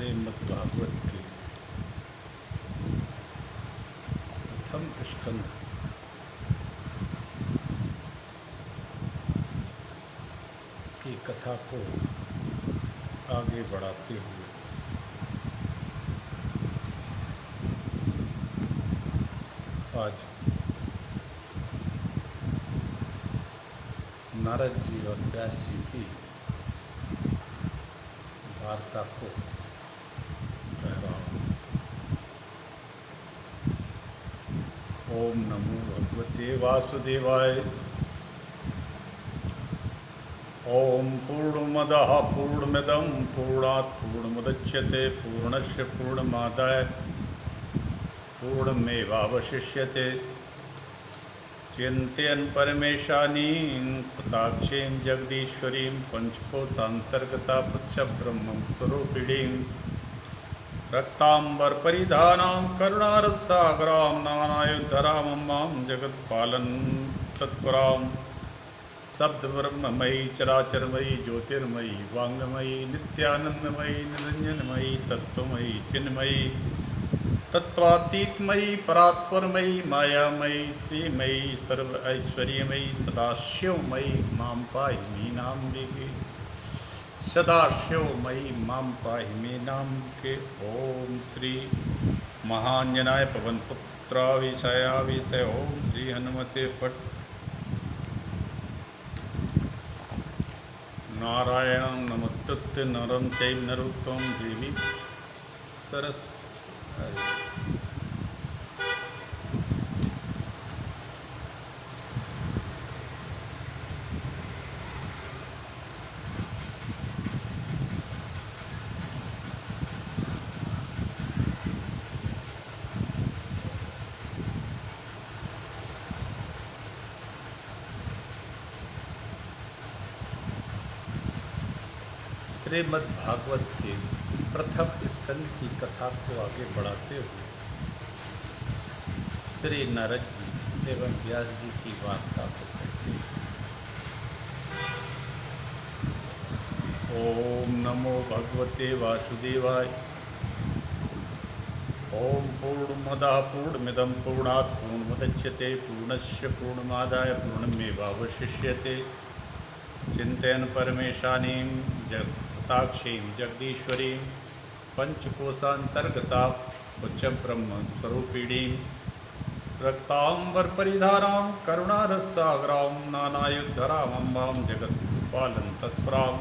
श्रीमद्भागवत के प्रथम स्कंध की कथा को आगे बढ़ाते हुए आज नारद जी और व्यास जी की वार्ता को कह रहा हूँ। ओम नमो भगवते वासुदेवाय। ओम पूर्णमदः पूर्णमिदं पूर्णात् पूर्णमुदच्यते पूर्णस्य पूर्णमादाय पूर्णमेवावशिष्यते। चिन्तयन् परमेशानीं सताक्षीं जगदीश्वरीं पंचकोशान्तर्गता पुच्छब्रह्मं स्वरूपिणीं रक्ताम्बरपरिधानां करुणारससागरां नानायुधरां मां जगत्पालं तत्परां शब्दब्रह्ममयी चराचरमयी ज्योतिर्मयी वाङ्मयी नित्यानन्दमयी निरञ्जनमयी तत्त्वमयी चिन्मयी तत्त्वातीतमयी परात्परमयी मायामयी श्रीमयी सर्व ऐश्वर्यमयी सदाशिवमयी मां पाहि मीनाम्बिके। सदाशिवमयी मां पाहि मीनाम्बिके। ओम श्री महांजनाय पवनपुत्राविषयाविषय। ओम श्री हनुमते पट्ट। नारायणं नमस्कृत्य नरं चैव नरोत्तमं देवीं सरस्वतीं श्रीमद्भागवत के प्रथम स्कंद की कथा को आगे बढ़ाते हुए श्री नारद जी एवं व्यास जी की वार्ता को कहते हैं। ओम नमो भगवते वासुदेवाय। ओम पूर्णमदः पूर्णमिदं पूर्णात् पूर्णमुदच्यते पूर्णस्य पूर्णमादाय पूर्णमेवावशिष्यते। चिन्तयन् परमेशानीं सताक्षीं जगदीश्वरीं पंचकोशान्तर्गता पुच्छब्रह्म स्वरूपिणीं रक्ताम्बरपरिधानां करुणारससागरां नानायुधरां मां जगत्पालं तत्परां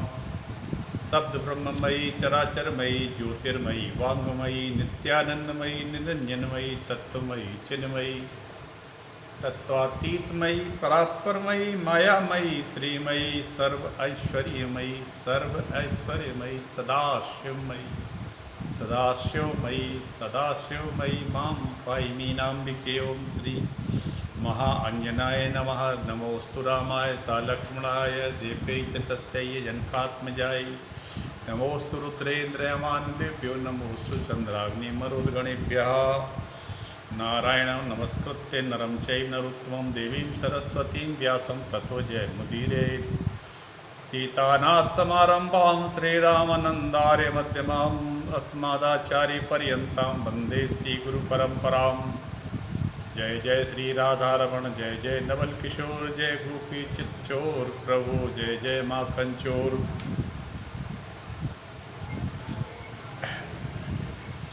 शब्दब्रह्ममयी चराचरमयी ज्योतिर्मयी वाङ्मयी नित्यानन्दमयी निरञ्जनमयी तत्त्वमयी चिन्मयी तत्त्वातीतमयी परात्परमयी मायामयी श्रीमयी सर्व ऐश्वर्यमयी सदाशिवमयी मां पाहि मीनाम्बिके। ओम श्री महाअंजनाय नमः। नमोस्तु रामाय सलक्ष्मणाय देव्यै च तस्यै जनकात्मजायै। नमोस्तु रुद्रेन्द्रयमान्वेभ्यो नमोस्तु चन्द्राग्निमरुद्गणेभ्यः। नारायणं नमस्कृत्य नरं चैव नरोत्तमं देवीं सरस्वतीं व्यासं ततो जयमुदीरयेत्। सीतानाथसमारम्भां श्रीरामानन्दार्यमध्यमाम् अस्मदाचार्यपर्यन्तां वन्दे श्रीगुरुपरम्परां। जय जय श्री राधारमण जय जय नवल किशोर जय गोपी चितचोर प्रभु जय जय माखन चोर।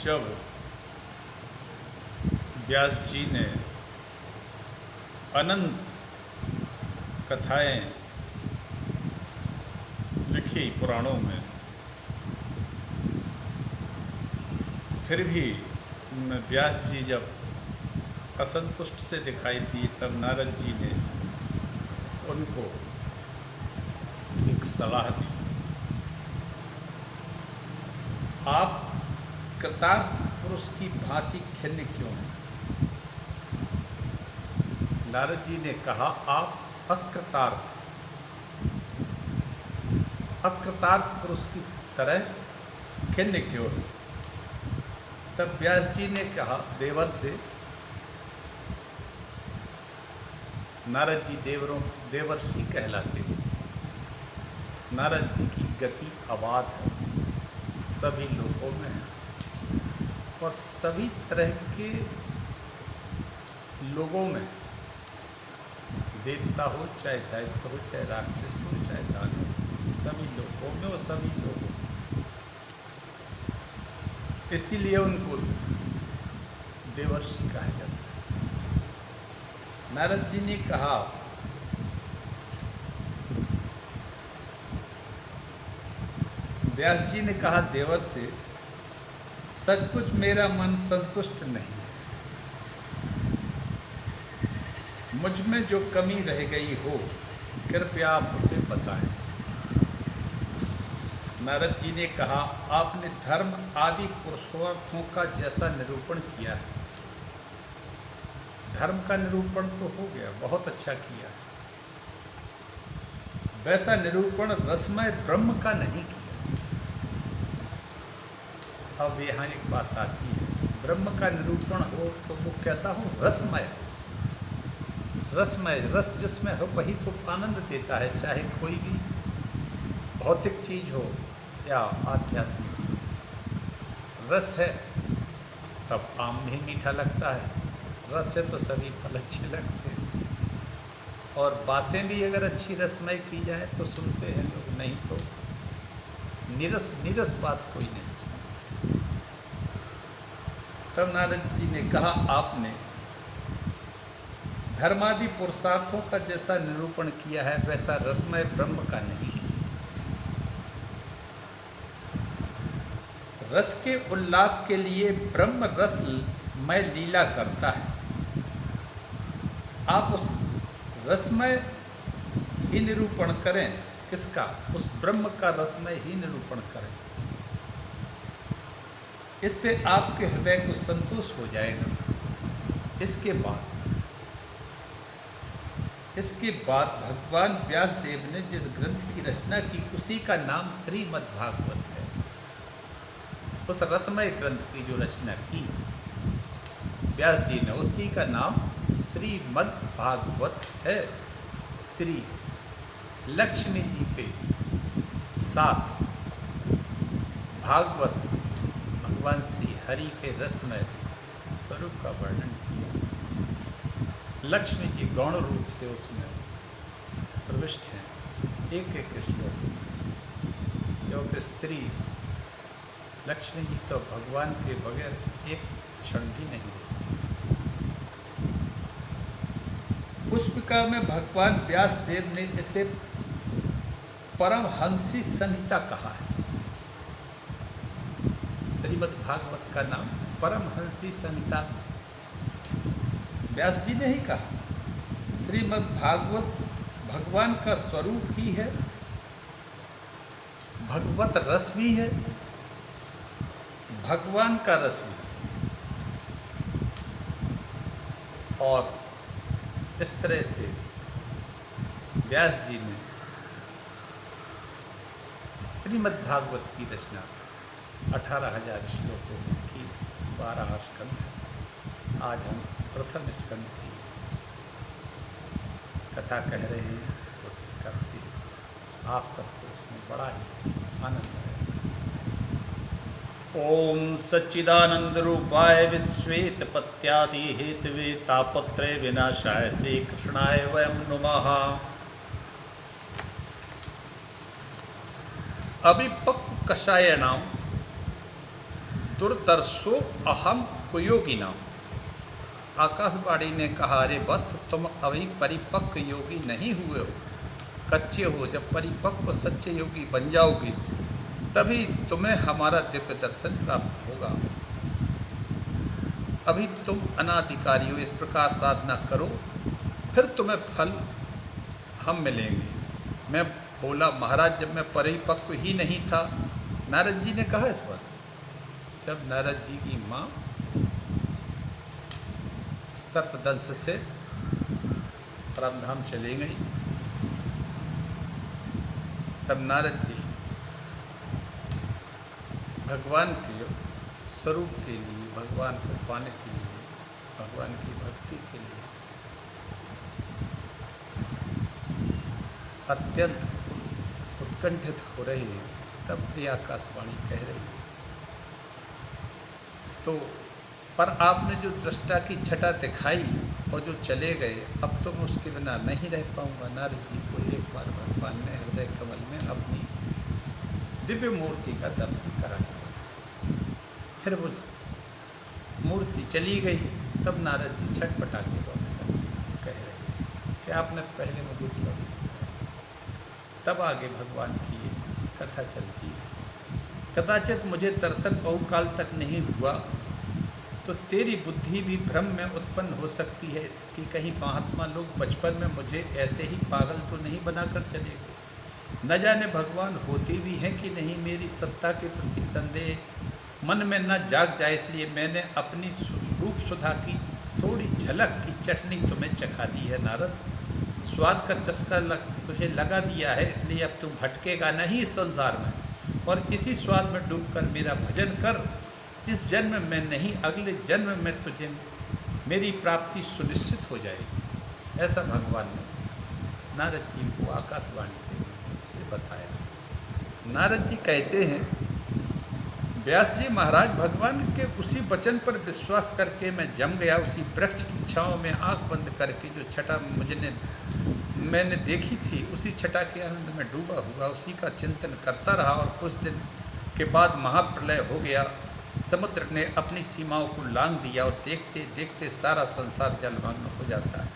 जब व्यास जी ने अनंत कथाएं लिखी पुराणों में, फिर भी व्यास जी जब असंतुष्ट से दिखाई थी तब नारद जी ने उनको एक सलाह दी। आप कृतार्थ पुरुष की भांति खिन्न क्यों हैं? नारद जी ने कहा आप अकृतार्थ पुरुष की तरह खिन्न क्यों हैं? तब व्यास जी ने कहा देवर से, नारद जी देवर्षि कहलाते हैं। नारद जी की गति अबाध है, सभी लोगों में है और सभी तरह के लोगों में, देवता हो चाहे दैत्य हो चाहे राक्षस हो चाहे दानव हो, सभी लोगों में और सभी लोगों में। इसीलिए उनको देवर्षि कहा जाता है। नारद जी ने कहा, व्यास जी ने कहा देवर से, सचमुच मेरा मन संतुष्ट नहीं है, मुझ में जो कमी रह गई हो कृपया आप उसे बताएं। नारद जी ने कहा, आपने धर्म आदि पुरुषार्थों का जैसा निरूपण किया है, धर्म का निरूपण तो हो गया, बहुत अच्छा किया, वैसा निरूपण रसमय ब्रह्म का नहीं किया। अब यहाँ एक बात आती है, ब्रह्म का निरूपण हो तो वो कैसा हो? रसमय। रसमय, रस जिसमें हो वही तो आनंद देता है, चाहे कोई भी भौतिक चीज हो या आध्यात्मिक चीज। रस है तब आम भी मीठा लगता है, रस से तो सभी फल अच्छे लगते हैं, और बातें भी अगर अच्छी रसमय की जाए तो सुनते हैं लोग, नहीं तो निरस निरस बात कोई नहीं सुनता। तब नारद जी ने कहा, आपने धर्मादि पुरुषार्थों का जैसा निरूपण किया है वैसा रसमय ब्रह्म का नहीं किया। रस के उल्लास के लिए ब्रह्म रसमय लीला करता है, आप उस रसमय ही निरूपण करें। किसका? उस ब्रह्म का रसमय ही निरूपण करें, इससे आपके हृदय को संतोष हो जाएगा। इसके बाद भगवान व्यास देव ने जिस ग्रंथ की रचना की उसी का नाम श्रीमद् भागवत है। उस रसमय ग्रंथ की जो रचना की व्यास जी ने, उसी का नाम श्रीमद् भागवत है। श्री लक्ष्मी जी के साथ भागवत भगवान श्री हरि के रसमय स्वरूप का वर्णन किया। लक्ष्मी जी गौण रूप से उसमें प्रविष्ट हैं, एक एक श्लोक में, क्योंकि श्री लक्ष्मी जी तो भगवान के बगैर एक क्षण भी नहीं रहती। पुष्पिका में भगवान व्यास देव ने इसे परमहंसी संहिता कहा है। श्रीमद् भागवत का नाम परमहंसी संहिता व्यास जी ने ही कहा। श्रीमद् भागवत भगवान का स्वरूप ही है, भगवत रस भी है, भगवान का रस भी है। और इस तरह से व्यास जी ने श्रीमद् भागवत की रचना 18,000 श्लोकों में की, 12 स्कंद है। आज हम प्रथम स्कंद की कथा कह रहे हैं, कोशिश करते हैं आप सबको इसमें बड़ा ही आनंद है। ओम सच्चिदानंद रूपाय विश्वेत पत्यादि हेतवे तापत्रय विनाशाय श्री कृष्णाय वयं नमः। अभिपक्व कषायणाम दुर्दर्शो अहम कुयोगिनाम। आकाशवाणी ने कहा, अरे वत्स, तुम अभी परिपक्व योगी नहीं हुए हो, कच्चे हो। जब परिपक्व सच्चे योगी बन जाओगे तभी तुम्हें हमारा दिव्य दर्शन प्राप्त होगा। अभी तुम अनाधिकारी हो, इस प्रकार साधना करो, फिर तुम्हें फल हम मिलेंगे। मैं बोला, महाराज जब मैं परिपक्व ही नहीं था, नारद जी ने कहा इस बात। जब नारद जी की माँ सर्पदंश से परमधाम चली गई, तब नारद जी भगवान के स्वरूप के लिए, भगवान को पाने के लिए, भगवान की भक्ति के लिए अत्यंत उत्कंठित हो रहे हैं। तब ये आकाशवाणी कह रही है, तो पर आपने जो दृष्टा की छटा दिखाई और जो चले गए, अब तो मैं उसके बिना नहीं रह पाऊंगा। नारद जी को एक बार भगवान ने हृदय कमल में अपनी दिव्य मूर्ति का दर्शन करा दिया था। फिर वो मूर्ति चली गई, तब नारद जी छटपटा के रोने लगते, कह रहे थे कि आपने पहले मुझे क्यों नहीं दिखाया। तब आगे भगवान की कथा चलती है। कदाचित मुझे दर्शन बहुकाल तक नहीं हुआ तो तेरी बुद्धि भी भ्रम में उत्पन्न हो सकती है कि कहीं महात्मा लोग बचपन में मुझे ऐसे ही पागल तो नहीं बनाकर चले गए। न जाने भगवान होते भी हैं कि नहीं, मेरी सत्ता के प्रति संदेह मन में न जाग जाए, इसलिए मैंने अपनी रूप सुधा की थोड़ी झलक की चटनी तुम्हें चखा दी है नारद। स्वाद का चस्का तुझे लगा दिया है, इसलिए अब तुम भटकेगा नहीं इस संसार में, और इसी स्वाद में डूबकर मेरा भजन कर। इस जन्म में नहीं, अगले जन्म में तुझे मेरी प्राप्ति सुनिश्चित हो जाएगी। ऐसा भगवान ने नारद जी को आकाशवाणी के माध्यम से बताया। नारद जी कहते हैं, व्यास जी महाराज, भगवान के उसी वचन पर विश्वास करके मैं जम गया। उसी वृक्ष की छाँव में आंख बंद करके जो छटा मैंने देखी थी, उसी छटा के आनंद में डूबा हुआ उसी का चिंतन करता रहा। और कुछ दिन के बाद महाप्रलय हो गया। समुद्र ने अपनी सीमाओं को लांघ दिया और देखते देखते सारा संसार जलमग्न हो जाता है।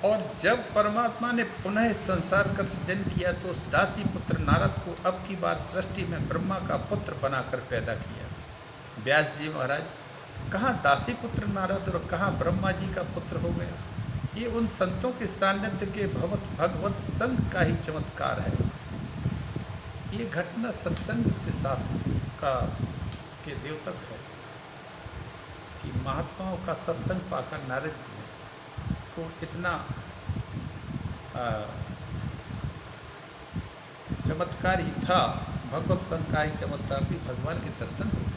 और जब परमात्मा ने पुनः इस संसार का सृजन किया तो उस दासी पुत्र नारद को अब की बार सृष्टि में ब्रह्मा का पुत्र बनाकर पैदा किया। व्यास जी महाराज, कहाँ दासी पुत्र नारद और कहाँ ब्रह्मा जी का पुत्र हो गया। ये उन संतों के सान्निध्य के भगवत संग का ही चमत्कार है। ये घटना सत्संग से साथ का के द्योतक है कि महात्माओं का सत्संग पाकर नारद जी को इतना चमत्कार ही था, भगवत संग का ही चमत्कार थी, भगवान के दर्शन हो गए।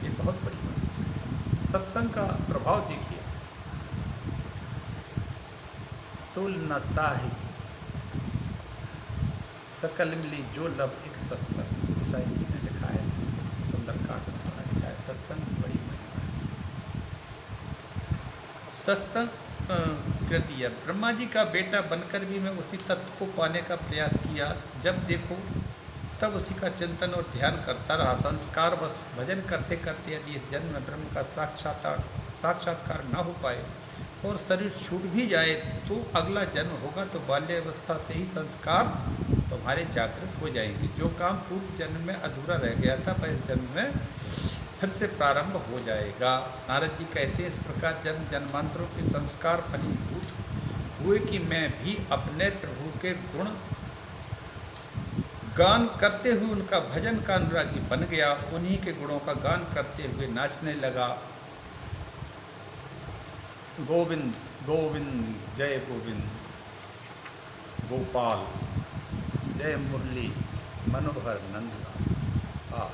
ये बहुत बड़ी बात। सत्संग का प्रभाव देखिए। तुलनता ही सकल मिली जो लब एक सत्संग, गोसाई जी ने लिखा है सुंदरकांड में। बड़ा अच्छा है, सत्संग की बड़ी महिमा है। सत्संग कर दिया। ब्रह्मा जी का बेटा बनकर भी मैं उसी तत्व को पाने का प्रयास किया। जब देखो तब उसी का चिंतन और ध्यान करता रहा। संस्कार बस भजन करते करते यदि इस जन्म में ब्रह्म का साक्षात्कार ना हो पाए और शरीर छूट भी जाए तो अगला जन्म होगा तो बाल्यावस्था से ही संस्कार तुम्हारे जागृत हो जाएंगे। जो काम पूर्व जन्म में अधूरा रह गया था वह इस जन्म में फिर से प्रारंभ हो जाएगा। नारद जी कहते हैं, इस प्रकार जन्म जन्मांतरों के संस्कार फलीभूत हुए कि मैं भी अपने प्रभु के गुण गान करते हुए उनका भजन का अनुरागी बन गया। उन्हीं के गुणों का गान करते हुए नाचने लगा। गोविंद गोविंद जय गोविंद, गोपाल जय मुरली मनोहर नंदलाल।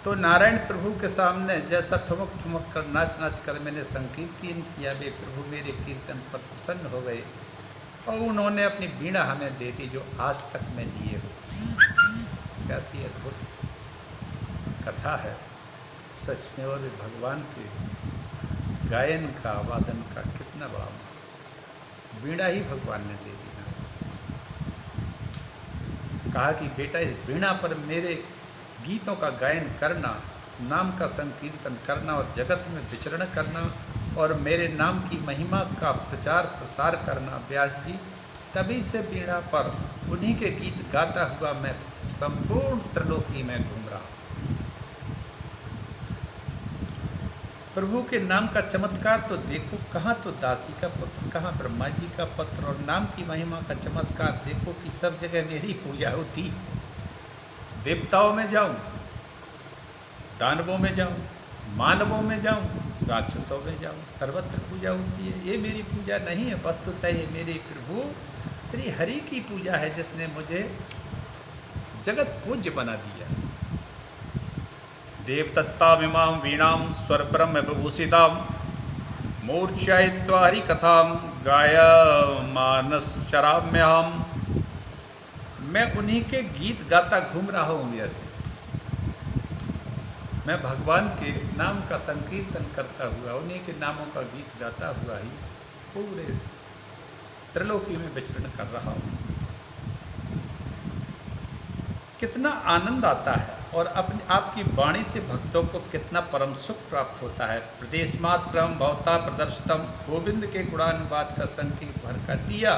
तो नारायण प्रभु के सामने जैसा ठुमक ठुमक कर नाच नाच कर मैंने संकीर्तन किया, वे प्रभु मेरे कीर्तन पर प्रसन्न हो गए और उन्होंने अपनी वीणा हमें दे दी जो आज तक मैं लिए हूँ। कैसी अद्भुत कथा है सच में। और भगवान के गायन का वादन का कितना बड़ा वीणा ही भगवान ने दे दी ना। कहा कि बेटा इस वीणा पर मेरे गीतों का गायन करना, नाम का संकीर्तन करना और जगत में विचरण करना और मेरे नाम की महिमा का प्रचार प्रसार करना। व्यास जी, तभी से वीणा पर उन्हीं के गीत गाता हुआ मैं संपूर्ण त्रिलोकी में घूम रहा। प्रभु के नाम का चमत्कार तो देखो, कहाँ तो दासी का पुत्र, कहाँ ब्रह्मा जी का पुत्र, और नाम की महिमा का चमत्कार देखो कि सब जगह मेरी पूजा होती। देवताओं में जाऊं, दानवों में जाऊं, मानवों में जाऊं, राक्षसों में जाऊं, सर्वत्र पूजा होती है। ये मेरी पूजा नहीं है, वस्तुतः ये मेरे प्रभु श्री हरि की पूजा है जिसने मुझे जगत पूज्य बना दिया। देवदत्तामिमां वीणां स्वर ब्रह्म विभूषितां मूर्छयित्वा हरि कथां गायमानश्चराम्यहम्। मैं उन्हीं के गीत गाता घूम रहा हूँ। वैसे मैं भगवान के नाम का संकीर्तन करता हुआ, उन्हीं के नामों का गीत गाता हुआ ही पूरे त्रिलोकी में विचरण कर रहा हूँ। कितना आनंद आता है और अपने आपकी वाणी से भक्तों को कितना परम सुख प्राप्त होता है। प्रदेश मात्रम भवता प्रदर्शितम, गोविंद के गुणानुवाद का संकेत भर कर दिया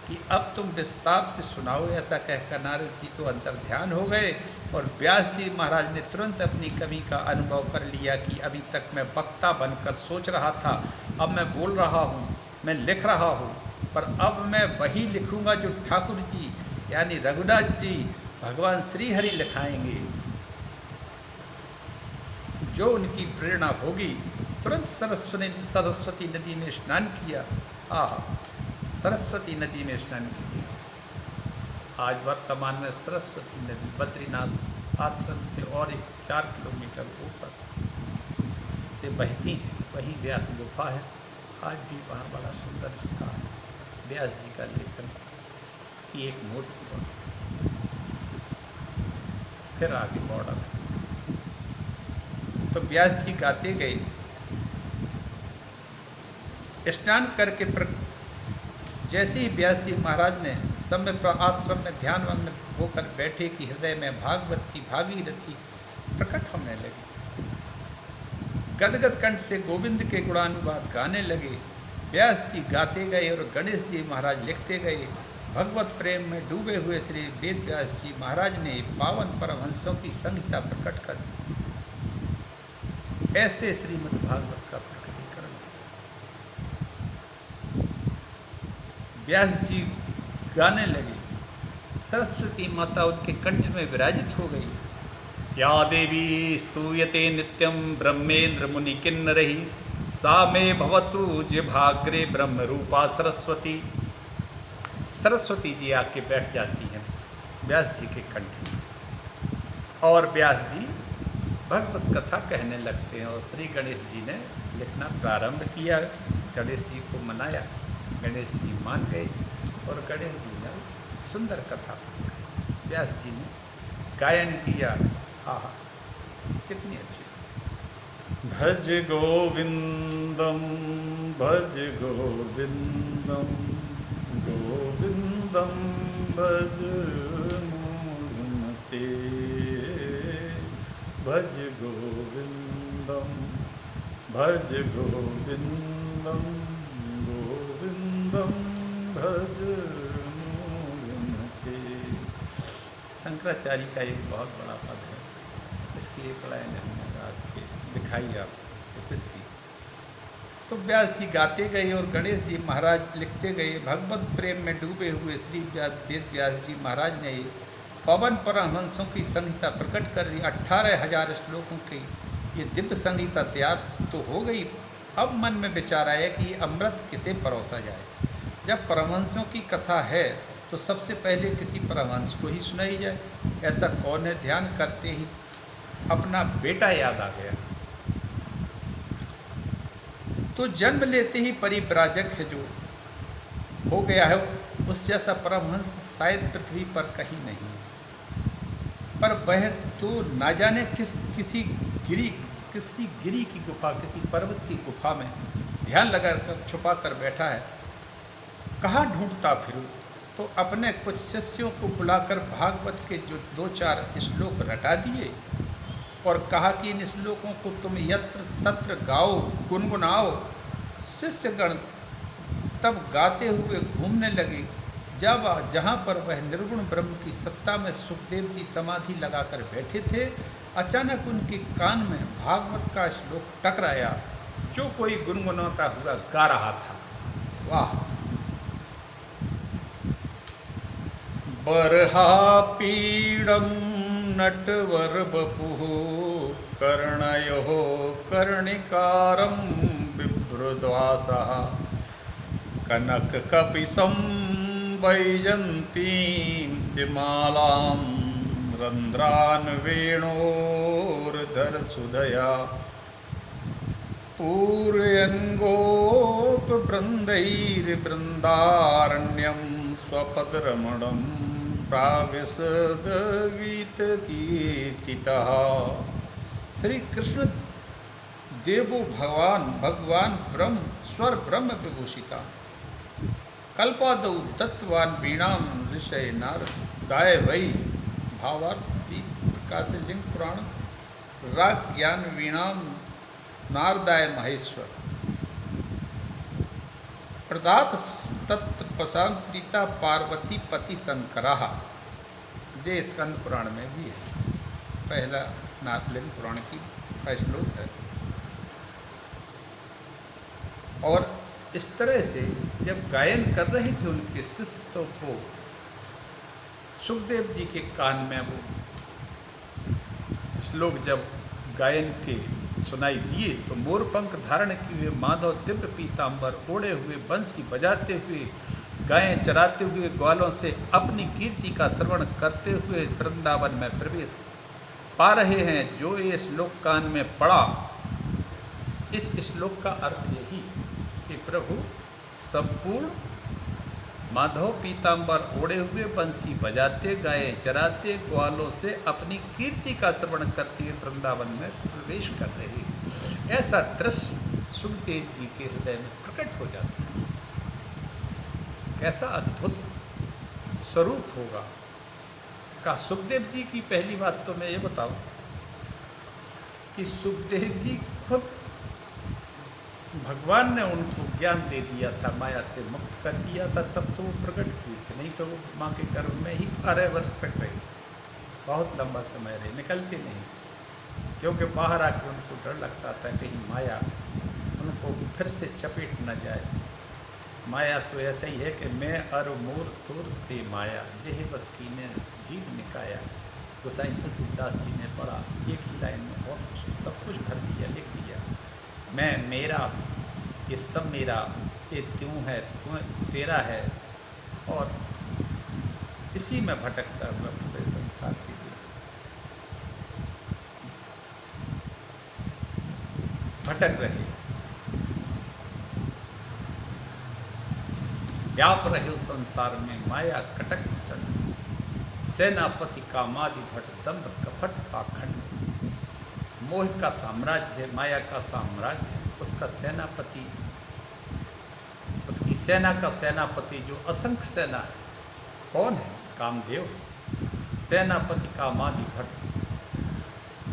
कि अब तुम विस्तार से सुनाओ। ऐसा कहकर नारद जी तो अंतर ध्यान हो गए और व्यास जी महाराज ने तुरंत अपनी कमी का अनुभव कर लिया कि अभी तक मैं वक्ता बनकर सोच रहा था, अब मैं बोल रहा हूँ, मैं लिख रहा हूँ, पर अब मैं वही लिखूँगा जो ठाकुर जी यानी रघुनाथ जी भगवान श्री हरि लिखाएंगे, जो उनकी प्रेरणा होगी। तुरंत सरस्वती नदी में स्नान किया। सरस्वती नदी में स्नान किया। आज वर्तमान में सरस्वती नदी बद्रीनाथ आश्रम से और 4 किलोमीटर ऊपर से बहती है। वहीं व्यास गुफा है। आज भी वहाँ बड़ा सुंदर स्थान है। व्यास जी का लेखन की एक मूर्ति बनी। फिर आगे बॉर्डर है। तो व्यास जी गाते गए, स्नान करके जैसे ही व्यास जी महाराज ने समय आश्रम में ध्यानमग्न होकर बैठे कि हृदय में भागवत की भागीरथी प्रकट होने लगी। गदगद कंठ से गोविंद के गुणानुवाद गाने लगे। व्यास जी गाते गए और गणेश जी महाराज लिखते गए। भगवत प्रेम में डूबे हुए श्री वेद व्यास जी महाराज ने पावन परमहंसों की संहिता प्रकट कर दी। ऐसे श्रीमद् भागवत का प्रकटीकरण हुआ। व्यास जी गाने लगे। सरस्वती माता उनके कंठ में विराजित हो गई। या देवी स्तूयते नित्यं ब्रह्मेंद्र मुनि किन्नरहि, सा मे भवतु जिह्वाग्रे ब्रह्म रूपा सरस्वती। सरस्वती जी आके बैठ जाती हैं व्यास जी के कंठ में और व्यास जी भगवत कथा कहने लगते हैं। और श्री गणेश जी ने लिखना प्रारंभ किया। गणेश जी को मनाया, गणेश जी मान गए और गणेश जी ने सुंदर कथा व्यास जी ने गायन किया। आहा, कितनी अच्छी। भज गोविंदम भज गोविंदम गोविंदम भज मोहनते, भज गोविंदम भज गोविंदम गोविंदम भज मोहनते। शंकराचार्य का एक बहुत बड़ा पद है। इसकी एक लाइन हमने आपके दिखाई आप कोशिश की। तो व्यास जी गाते गए और गणेश जी महाराज लिखते गए। भगवत प्रेम में डूबे हुए श्री वेद व्यास जी महाराज ने पवन परमहंसों की संहिता प्रकट कर दी। 18,000 श्लोकों की ये दिव्य संहिता तैयार तो हो गई। अब मन में विचार आया कि ये अमृत किसे परोसा जाए। जब परमहंसों की कथा है तो सबसे पहले किसी परमहंस को ही सुनाई जाए। ऐसा कौन है? ध्यान करते ही अपना बेटा याद आ गया। तो जन्म लेते ही परिव्राजक है जो हो गया है, उस जैसा परमहंस शायद पृथ्वी पर कहीं नहीं है। पर वह तो ना जाने किसी गिरी की गुफा, किसी पर्वत की गुफा में ध्यान लगाकर छुपा कर बैठा है। कहाँ ढूंढता फिरूं? तो अपने कुछ शिष्यों को बुलाकर भागवत के जो 2-4 श्लोक रटा दिए और कहा कि इन श्लोकों को तुम यत्र तत्र गाओ, गुनगुनाओ। शिष्यगण तब गाते हुए घूमने लगे। जब जहाँ पर वह निर्गुण ब्रह्म की सत्ता में सुखदेव जी समाधि लगाकर बैठे थे, अचानक उनके कान में भागवत का श्लोक टकराया जो कोई गुनगुनाता हुआ गा रहा था। वाह! बरहा पीड़म नटवर बपुः कर्णयोः कर्णिकारं बिभ्रद्वासः कनक कपिसं वैजंतीं त्रिमालां रंध्रान् वेणोर्धर सुधया पूरयन् गोपवृन्दैर्वृन्दारण्यं स्वपदरमणं प्राविशद्गीतकीर्तितः श्री कृष्ण देवो भगवान ब्रह्म स्वर ब्रह्म विभूषिता कल्पादौ दत्तवान वीणाम ऋषय नारद गाय वही भावार्थी प्रकाश लिंग पुराण राग ज्ञान वीणाम नारदाय महेश्वर प्रदात तत्पसाम प्रीता पार्वती पति शंकरा। ये स्कंद पुराण में भी है, पहला नाथलिंग पुराण की का श्लोक है। और इस तरह से जब गायन कर रहे थे उनके शिष्यों को सुखदेव जी के कान में वो श्लोक जब गायन के सुनाई दिए तो मोरपंख धारण किए हुए माधव दिव्य पीतांबर ओढ़े हुए बंसी बजाते हुए गायें चराते हुए ग्वालों से अपनी कीर्ति का श्रवण करते हुए वृंदावन में प्रवेश पा रहे हैं। जो ये श्लोक कान में पड़ा, इस श्लोक का अर्थ यही कि प्रभु संपूर्ण माधव पीतांबर ओढ़े हुए बंसी बजाते गायें चराते ग्वालों से अपनी कीर्ति का श्रवण करते हुए वृंदावन में प्रवेश कर रहे हैं। ऐसा दृश्य सुखदेव जी के हृदय में प्रकट हो जाता है। कैसा अद्भुत स्वरूप होगा का सुखदेव जी की पहली बात तो मैं ये बताऊं कि सुखदेव जी खुद भगवान ने उनको ज्ञान दे दिया था, माया से मुक्त कर दिया था, तब तो वो प्रकट हुए थे। नहीं तो वो माँ के गर्भ में ही 12 वर्ष तक रहे, बहुत लंबा समय रहे, निकलते नहीं, क्योंकि बाहर आके उनको डर लगता था कहीं माया उनको फिर से चपेट न जाए। माया तो ऐसा ही है कि मैं अर मोर तोर ते माया जेह बस कीने जीव निकाया। गोसाई तुलसीदास जी ने पढ़ा, एक ही लाइन में बहुत कुछ सब कुछ भर दिया, लिख दिया। मैं मेरा, ये सब मेरा, ये त्यों है, तू तेरा है, और इसी में भटकता हुआ पूरे संसार के लिए भटक रहे, व्याप रहे उस संसार में माया कटक चंड। सेनापति कामादि भट दंभ कपट पाखंड। मोह का साम्राज्य, माया का साम्राज्य, उसका सेनापति, उसकी सेना का सेनापति जो असंख्य सेना है, कौन है? कामदेव। सेनापति कामादि भट,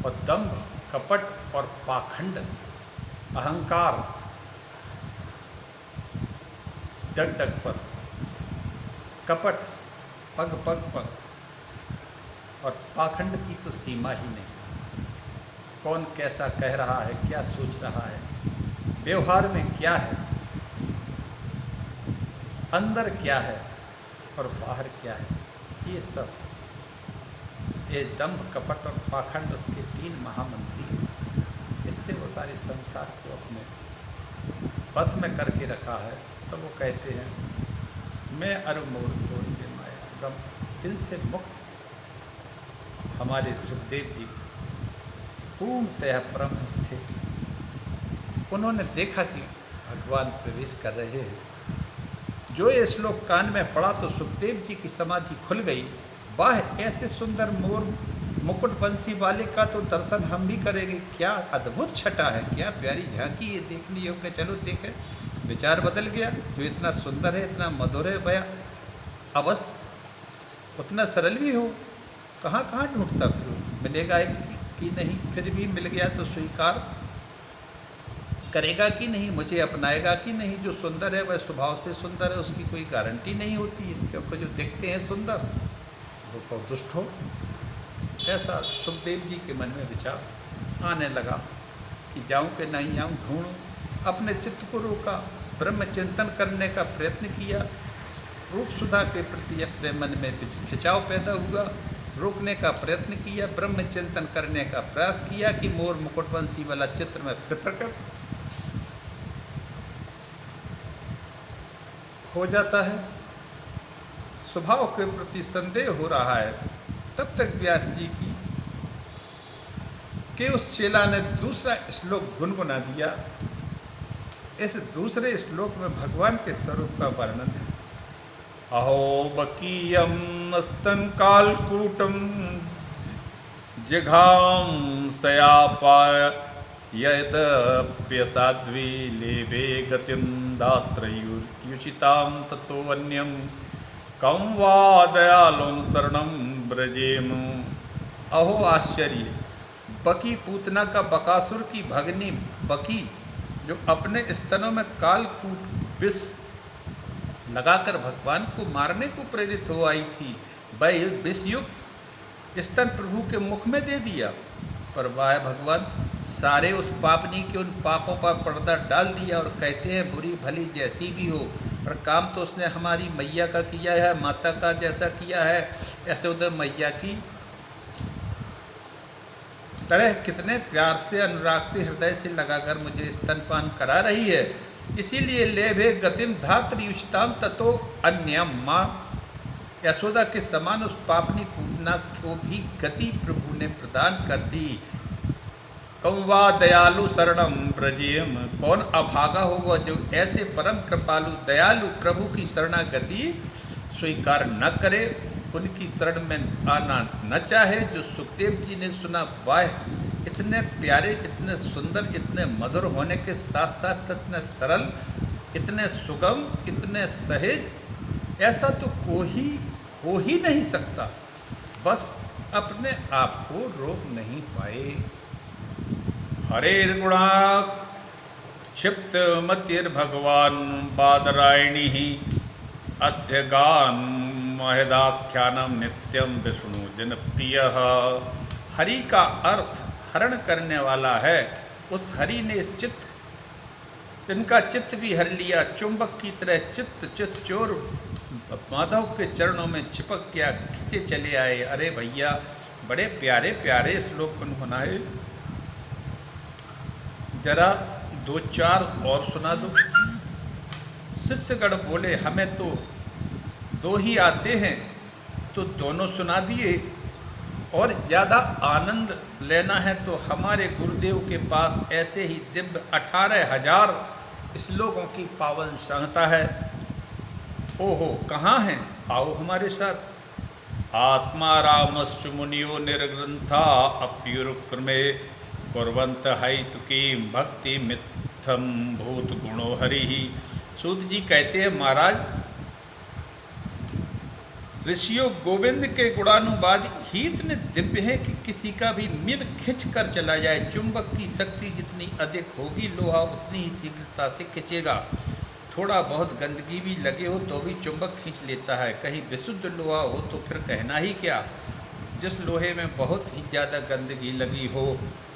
और दंभ कपट और पाखंड, अहंकार डग डग पर, कपट पग पग पर, और पाखंड की तो सीमा ही नहीं। कौन कैसा कह रहा है, क्या सोच रहा है, व्यवहार में क्या है, अंदर क्या है और बाहर क्या है, ये सब, ये दंभ कपट और पाखंड उसके 3 महामंत्री हैं। इससे वो सारे संसार को अपने बस में करके रखा है। तो वो कहते हैं मैं अर मोर तोर के माया ब्रह्म। इनसे मुक्त हमारे सुखदेव जी पूर्णतः परमहंस थे। उन्होंने देखा कि भगवान प्रवेश कर रहे हैं। जो ये श्लोक कान में पड़ा तो सुखदेव जी की समाधि खुल गई। वाह, ऐसे सुंदर मोर मुकुट बंसी वाले का तो दर्शन हम भी करेंगे। क्या अद्भुत छटा है, क्या प्यारी झांकी, ये देखने योग्य। चलो देखें। विचार बदल गया। जो इतना सुंदर है, इतना मधुर है, भया अवश्य उतना सरल भी हो, कहाँ कहाँ ढूंढता फिर मिलेगा कि नहीं, फिर भी मिल गया तो स्वीकार करेगा कि नहीं, मुझे अपनाएगा कि नहीं। जो सुंदर है वह स्वभाव से सुंदर है, उसकी कोई गारंटी नहीं होती है, क्योंकि जो दिखते हैं सुंदर वो को दुष्ट हो। ऐसा सुखदेव जी के मन में विचार आने लगा कि जाऊं कि नहीं जाऊं, ढूंढूं। अपने चित्त को रोका, ब्रह्म चिंतन करने का प्रयत्न किया। रूप सुधा के प्रति अपने मन में खिंचाव पैदा हुआ, रोकने का प्रयत्न किया, ब्रह्म चिंतन करने का प्रयास किया कि मोर मुकुटवंशी वाला चित्र में फिर प्रकट हो जाता है। स्वभाव के प्रति संदेह हो रहा है। तब तक व्यास जी की के उस चेला ने दूसरा श्लोक गुनगुना दिया। इस दूसरे श्लोक में भगवान के स्वरूप का वर्णन है। अहो बकीयम स्तन कालकूटम जिघांसयापाय यदप्यसाध्वी लेभे गतिं दात्रयुचितां ततोऽन्यं कं वा दयालुं शरणं व्रजेम। अहो आश्चर्य, बकी पूतना का बकासुर की भगनी बकी, जो अपने स्तनों में कालकूट विष लगाकर भगवान को मारने को प्रेरित हो आई थी, वह विषयुक्त स्तन प्रभु के मुख में दे दिया। पर वाह भगवान, सारे उस पापनी के उन पापों पर पर्दा डाल दिया और कहते हैं बुरी भली जैसी भी हो, पर काम तो उसने हमारी मैया का किया है, माता का जैसा किया है। ऐसे उधर मैया की तरह कितने प्यार से अनुराग से हृदय से लगाकर मुझे स्तनपान करा रही है। इसीलिए लेभे गतिम धातृयुषताम ततो अन्यम। माँ यशोदा के समान उस पापनी पूतना को भी गति प्रभु ने प्रदान कर दी। कौवा दयालु शरणम ब्रजेम। कौन अभागा होगा जो ऐसे परम कृपालु दयालु प्रभु की शरणागति स्वीकार न करे, उनकी शरण में आना न चाहे। जो सुखदेव जी ने सुना, वाह, इतने प्यारे, इतने सुंदर, इतने मधुर होने के साथ साथ इतने सरल, इतने सुगम, इतने सहज, ऐसा तो कोई हो ही नहीं सकता। बस अपने आप को रोक नहीं पाए। हरेर्गुणा क्षिप्त मतिर्भगवान बादरायणी अध्यगान महदाख्यानम नित्यम विष्णु जनप्रिय। हरि का अर्थ हरण करने वाला है। उस हरि ने इस चित्त, इनका चित्त भी हर लिया। चुंबक की तरह चित्त चोर माधव के चरणों में चिपक गया, खिंचे चले आए। अरे भैया, बड़े प्यारे प्यारे श्लोक बनाए, जरा दो चार और सुना दो। शिष्यगण बोले, हमें तो दो ही आते हैं, तो दोनों सुना दिए। और ज़्यादा आनंद लेना है तो हमारे गुरुदेव के पास ऐसे ही दिव्य 18,000 श्लोकों की पावन संहिता है। ओहो, कहाँ हैं? आओ हमारे साथ। आत्मा रामश्च मुनियो निर्ग्रंथा अप्युरुक्रमे कुर्वन्त हैतुकी भक्ति मिथम भूत गुणो हरि। सूत जी कहते हैं, महाराज, ऋषियों गोविंद के गुणानुवाद ही इतने दिव्य हैं कि किसी का भी मन खिंच कर चला जाए। चुंबक की शक्ति जितनी अधिक होगी, लोहा उतनी ही शीघ्रता से खिंचेगा। थोड़ा बहुत गंदगी भी लगे हो तो भी चुंबक खींच लेता है। कहीं विशुद्ध लोहा हो तो फिर कहना ही क्या। जिस लोहे में बहुत ही ज़्यादा गंदगी लगी हो,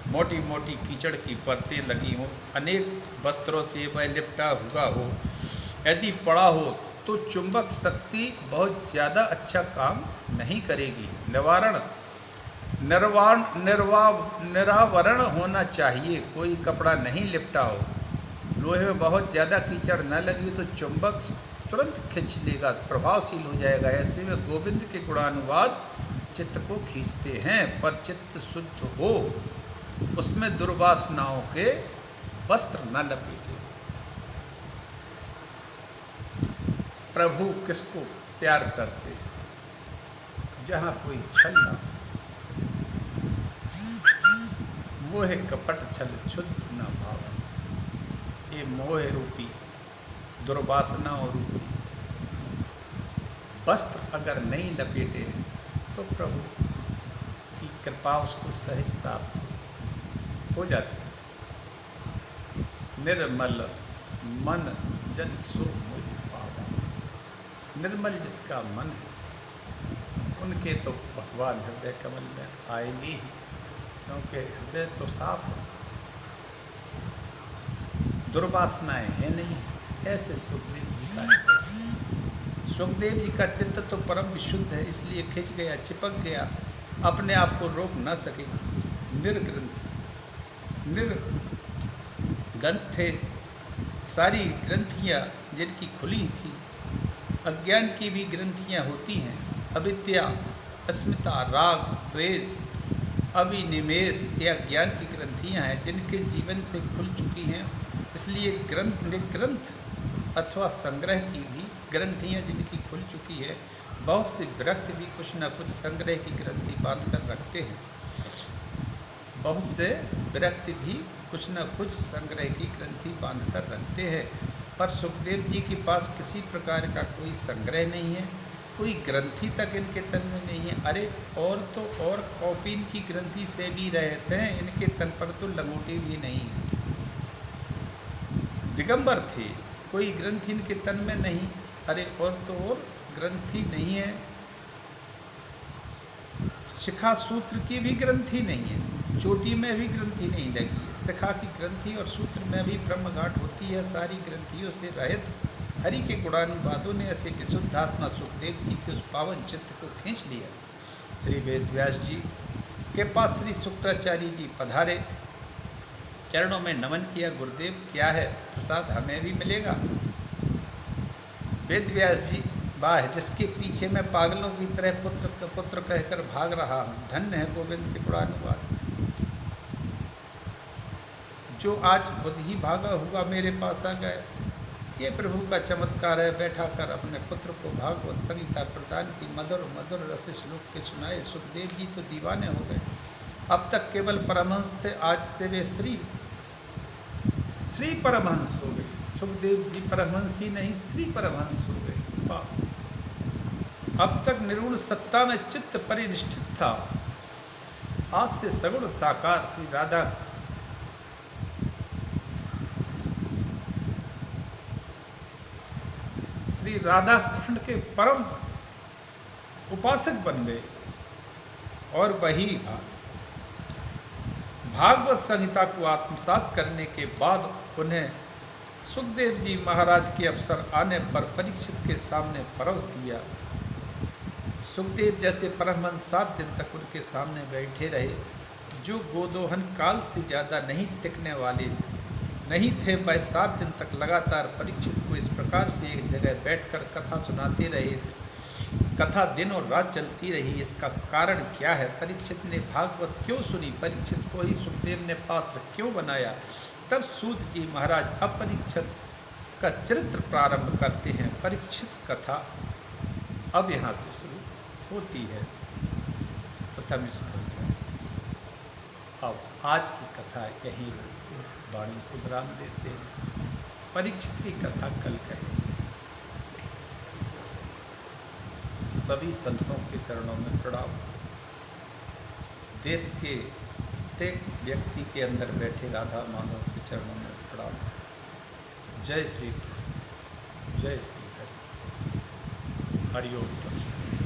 मोटी मोटी कीचड़ की परतें लगी हों, अनेक वस्त्रों से वह लिपटा हुआ हो, यदि पड़ा हो तो चुंबक शक्ति बहुत ज़्यादा अच्छा काम नहीं करेगी। निरावरण होना चाहिए, कोई कपड़ा नहीं लिपटा हो, लोहे में बहुत ज़्यादा कीचड़ न लगी तो चुंबक तुरंत खींच लेगा, प्रभावशील हो जाएगा। ऐसे में गोविंद के गुणानुवाद चित्त को खींचते हैं। पर चित्त शुद्ध हो, उसमें दुर्वासनाओं के वस्त्र न लपेटे। प्रभु किसको प्यार करते? जहाँ कोई छल न, मोह कपट छल क्षुद्र न भाव। ये मोह रूपी, दुर्वासनाओं रूपी वस्त्र अगर नहीं लपेटे तो प्रभु की कृपा उसको सहज प्राप्त हो जाती। निर्मल मन जन सो मुझ पावा। निर्मल जिसका मन है, उनके तो भगवान हृदय कमल में आएंगे ही, क्योंकि हृदय तो साफ है, दुर्वासनाएं है नहीं। ऐसे सुखदेव जी का, सुखदेव जी का चित्त तो परम विशुद्ध है, इसलिए खिंच गया, चिपक गया, अपने आप को रोक न सके। निर्ग्रंथ थे सारी ग्रंथियाँ जिनकी खुली थी। अज्ञान की भी ग्रंथियाँ होती हैं, अविद्या, अस्मिता, राग, द्वेष, अविनिमेष, ये अज्ञान की ग्रंथियाँ हैं जिनके जीवन से खुल चुकी हैं। इसलिए ग्रंथ अथवा संग्रह की भी ग्रंथियाँ जिनकी खुल चुकी है। बहुत से विरक्त भी कुछ न कुछ संग्रह की ग्रंथि बांध कर रखते हैं। बहुत से व्यक्ति भी कुछ न कुछ संग्रह की ग्रंथि बांध कर रखते हैं, पर सुखदेव जी के पास किसी प्रकार का कोई संग्रह नहीं है, कोई ग्रंथि तक इनके तन में नहीं है। अरे और तो और कौपीन की ग्रंथि से भी रहते हैं, इनके तन पर तो लंगोटी भी नहीं है। दिगंबर थे, कोई ग्रंथि इनके तन में नहीं। अरे और तो और ग्रंथि नहीं है, शिखा सूत्र की भी ग्रंथि नहीं है, चोटी में भी ग्रंथि नहीं लगी है। शिखा की ग्रंथि और सूत्र में भी ब्रह्मघाट होती है। सारी ग्रंथियों से रहित हरि के गुणानुवादों ने ऐसे विशुद्धात्मा सुखदेव जी के उस पावन चित्त को खींच लिया। श्री वेद व्यास जी के पास श्री शुक्राचार्य जी पधारे, चरणों में नमन किया। गुरुदेव क्या है प्रसाद, हमें भी मिलेगा? वेद व्यास जी, वाह, जिसके पीछे मैं पागलों की तरह पुत्र कहकर भाग रहा हूँ, धन्य है गोविंद के गुणानुवाद, जो आज खुद ही भागा हुआ मेरे पास आ गए। ये प्रभु का चमत्कार है। बैठा कर अपने पुत्र को भागवत संहिता प्रदान की मधुर मधुर रस श्लोक के सुनाए। सुखदेव जी तो दीवाने हो गए। अब तक केवल परमहंस थे, आज से वे श्री परमहंस हो गए। सुखदेव जी परमहंस ही नहीं, श्री परमहंस हो गए। वाह! अब तक निर्गुण सत्ता में चित्त परिनिष्ठित था, आज से सगुण साकार श्री राधा कृष्ण के परम उपासक बन गए। और वही भागवत संहिता को आत्मसात करने के बाद उन्हें सुखदेव जी महाराज के अवसर आने पर परीक्षित के सामने परोस दिया। सुखदेव जैसे परमहंस 7 दिन तक उनके सामने बैठे रहे, जो गोदोहन काल से ज़्यादा नहीं टिकने वाले नहीं थे। वह 7 दिन तक लगातार परीक्षित को इस प्रकार से एक जगह बैठकर कथा सुनाते रहे। कथा दिन और रात चलती रही। इसका कारण क्या है? परीक्षित ने भागवत क्यों सुनी? परीक्षित को ही सुखदेव ने पात्र क्यों बनाया? तब सूत जी महाराज अब परीक्षित का चरित्र प्रारंभ करते हैं। परीक्षित कथा अब यहाँ से शुरू होती है। प्रथम स्कंद में अब आज की कथा यहीं रोकते हैं, वाणी को विराम देते हैं। परीक्षित की कथा कल कहेंगे। सभी संतों के चरणों में प्रणाम। देश के प्रत्येक व्यक्ति के अंदर बैठे राधा माधव के चरणों में प्रणाम। जय श्री कृष्ण, जय श्री हरि, हरिओम तत्सत।